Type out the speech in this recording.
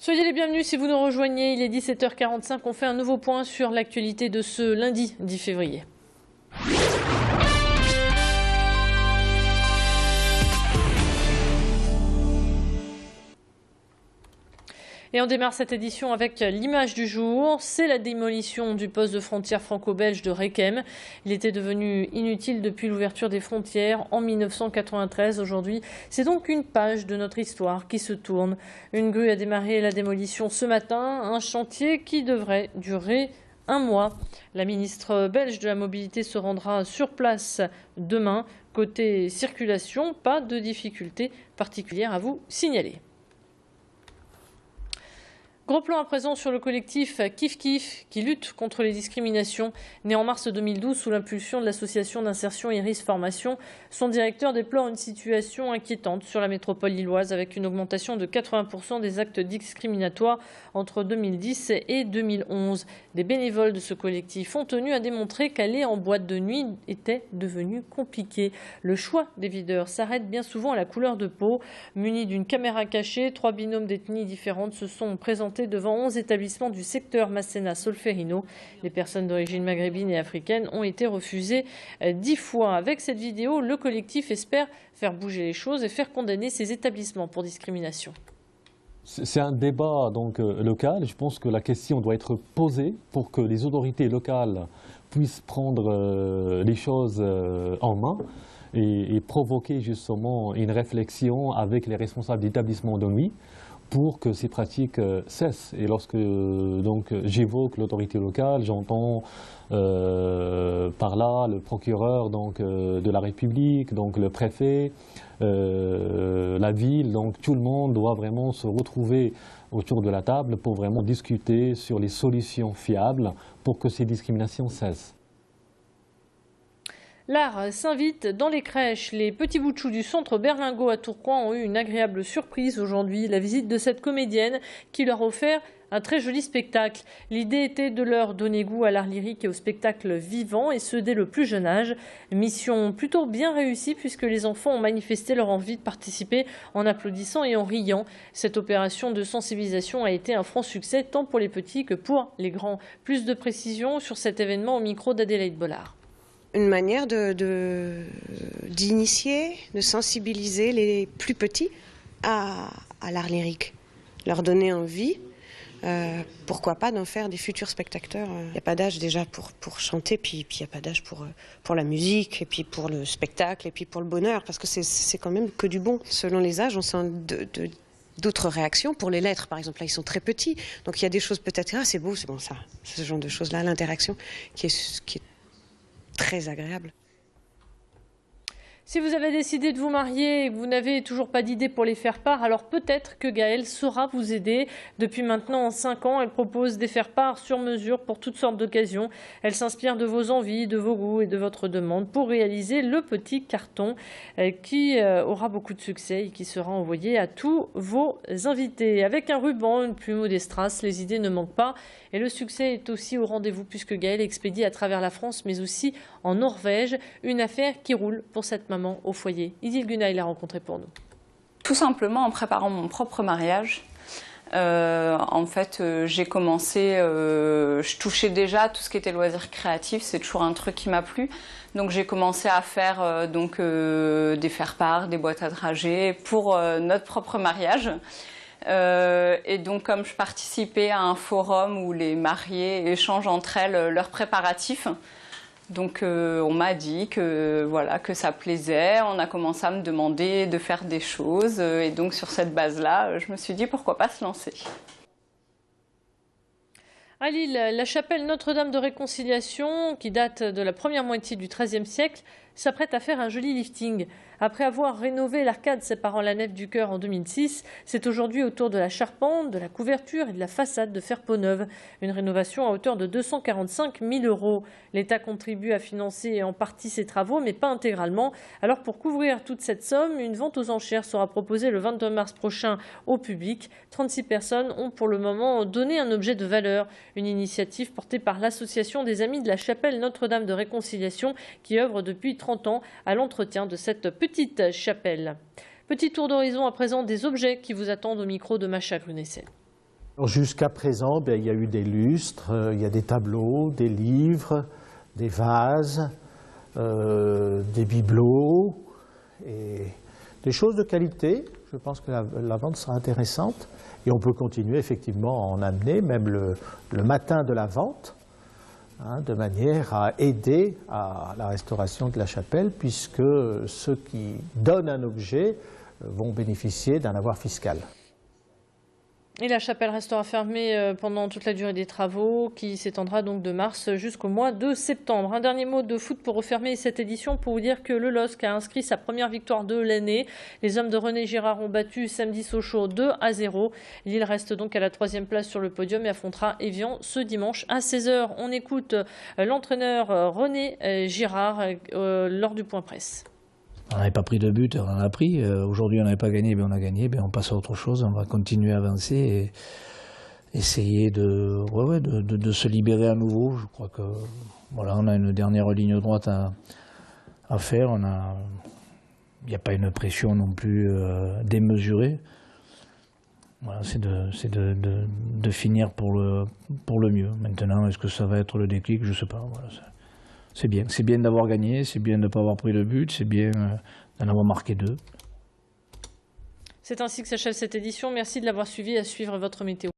Soyez les bienvenus si vous nous rejoignez, il est 17h45, on fait un nouveau point sur l'actualité de ce lundi 10 février. Et on démarre cette édition avec l'image du jour. C'est la démolition du poste de frontière franco-belge de Requem. Il était devenu inutile depuis l'ouverture des frontières en 1993. Aujourd'hui, c'est donc une page de notre histoire qui se tourne. Une grue a démarré la démolition ce matin, un chantier qui devrait durer un mois. La ministre belge de la Mobilité se rendra sur place demain. Côté circulation, pas de difficultés particulières à vous signaler. Gros plan à présent sur le collectif Kif Kif qui lutte contre les discriminations. Né en mars 2012 sous l'impulsion de l'association d'insertion Iris Formation, son directeur déplore une situation inquiétante sur la métropole lilloise avec une augmentation de 80% des actes discriminatoires entre 2010 et 2011. Des bénévoles de ce collectif ont tenu à démontrer qu'aller en boîte de nuit était devenu compliqué. Le choix des videurs s'arrête bien souvent à la couleur de peau. Munis d'une caméra cachée, 3 binômes d'ethnies différentes se sont présentés devant 11 établissements du secteur Masséna-Solferino. Les personnes d'origine maghrébine et africaine ont été refusées 10 fois. Avec cette vidéo, le collectif espère faire bouger les choses et faire condamner ces établissements pour discrimination. C'est un débat local. Je pense que la question doit être posée pour que les autorités locales puissent prendre les choses en main et provoquer justement une réflexion avec les responsables d'établissements de nuit pour que ces pratiques cessent. Et lorsque j'évoque l'autorité locale, j'entends par là le procureur de la République, le préfet, la ville. Donc tout le monde doit vraiment se retrouver autour de la table pour vraiment discuter sur les solutions fiables pour que ces discriminations cessent. L'art s'invite dans les crèches. Les petits bouts de chou du centre Berlingot à Tourcoing ont eu une agréable surprise aujourd'hui. La visite de cette comédienne qui leur a offert un très joli spectacle. L'idée était de leur donner goût à l'art lyrique et au spectacle vivant, et ce dès le plus jeune âge. Mission plutôt bien réussie puisque les enfants ont manifesté leur envie de participer en applaudissant et en riant. Cette opération de sensibilisation a été un franc succès tant pour les petits que pour les grands. Plus de précisions sur cet événement au micro d'Adélaïde Bollard. Une manière d'initier, de sensibiliser les plus petits à l'art lyrique, leur donner envie, pourquoi pas d'en faire des futurs spectateurs. Il n'y a pas d'âge déjà pour chanter, puis il n'y a pas d'âge pour la musique, et puis pour le spectacle, et puis pour le bonheur, parce que c'est quand même que du bon. Selon les âges, on sent d'autres réactions. Pour les lettres, par exemple, là, ils sont très petits, donc il y a des choses peut-être, c'est beau ça, ce genre de choses-là, l'interaction qui est très agréable. Si vous avez décidé de vous marier et que vous n'avez toujours pas d'idée pour les faire part, alors peut-être que Gaëlle saura vous aider. Depuis maintenant 5 ans, elle propose des faire-part sur mesure pour toutes sortes d'occasions. Elle s'inspire de vos envies, de vos goûts et de votre demande pour réaliser le petit carton qui aura beaucoup de succès et qui sera envoyé à tous vos invités. Avec un ruban, une plume ou des strass, les idées ne manquent pas. Et le succès est aussi au rendez-vous puisque Gaëlle expédie à travers la France mais aussi en Norvège. Une affaire qui roule pour cette maman au foyer. Idil Gunay l'a rencontré pour nous. Tout simplement en préparant mon propre mariage. En fait, j'ai commencé, je touchais déjà tout ce qui était loisirs créatifs, c'est toujours un truc qui m'a plu. Donc j'ai commencé à faire des faire-part, des boîtes à dragées pour notre propre mariage. Et donc comme je participais à un forum où les mariées échangent entre elles leurs préparatifs, donc on m'a dit que ça plaisait, on a commencé à me demander de faire des choses et donc sur cette base-là, je me suis dit pourquoi pas se lancer. À Lille, la chapelle Notre-Dame de Réconciliation, qui date de la première moitié du XIIIe siècle, s'apprête à faire un joli lifting. Après avoir rénové l'arcade séparant la nef du chœur en 2006, c'est aujourd'hui au tour de la charpente, de la couverture et de la façade de faire peau neuve. Une rénovation à hauteur de 245 000 €. L'État contribue à financer en partie ces travaux, mais pas intégralement. Alors pour couvrir toute cette somme, une vente aux enchères sera proposée le 22 mars prochain au public. 36 personnes ont pour le moment donné un objet de valeur. Une initiative portée par l'association des Amis de la chapelle Notre-Dame de Réconciliation qui œuvre depuis 30 ans à l'entretien de cette petite chapelle. Petit tour d'horizon à présent des objets qui vous attendent au micro de Macha Grunessen. Jusqu'à présent, il y a eu des lustres, il y a des tableaux, des livres, des vases, des bibelots et des choses de qualité. Je pense que la vente sera intéressante et on peut continuer effectivement à en amener, même le matin de la vente, hein, de manière à aider à la restauration de la chapelle, puisque ceux qui donnent un objet vont bénéficier d'un avoir fiscal. Et la chapelle restera fermée pendant toute la durée des travaux, qui s'étendra donc de mars jusqu'au mois de septembre. Un dernier mot de foot pour refermer cette édition, pour vous dire que le LOSC a inscrit sa première victoire de l'année. Les hommes de René Girard ont battu samedi Sochaux 2-0. Lille reste donc à la 3e place sur le podium et affrontera Évian ce dimanche à 16h. On écoute l'entraîneur René Girard lors du point presse. On n'avait pas pris de but, on en a pris. Aujourd'hui, on n'avait pas gagné, on a gagné. On passe à autre chose. On va continuer à avancer et essayer de se libérer à nouveau. Je crois que voilà, on a une dernière ligne droite à faire. Il n'y a pas une pression non plus démesurée. Voilà, c'est de finir pour le mieux. Maintenant, est-ce que ça va être le déclic? Je ne sais pas. Voilà, c'est bien d'avoir gagné, c'est bien de ne pas avoir pris le but, c'est bien d'en avoir marqué 2. C'est ainsi que s'achève cette édition. Merci de l'avoir suivi. À suivre votre météo.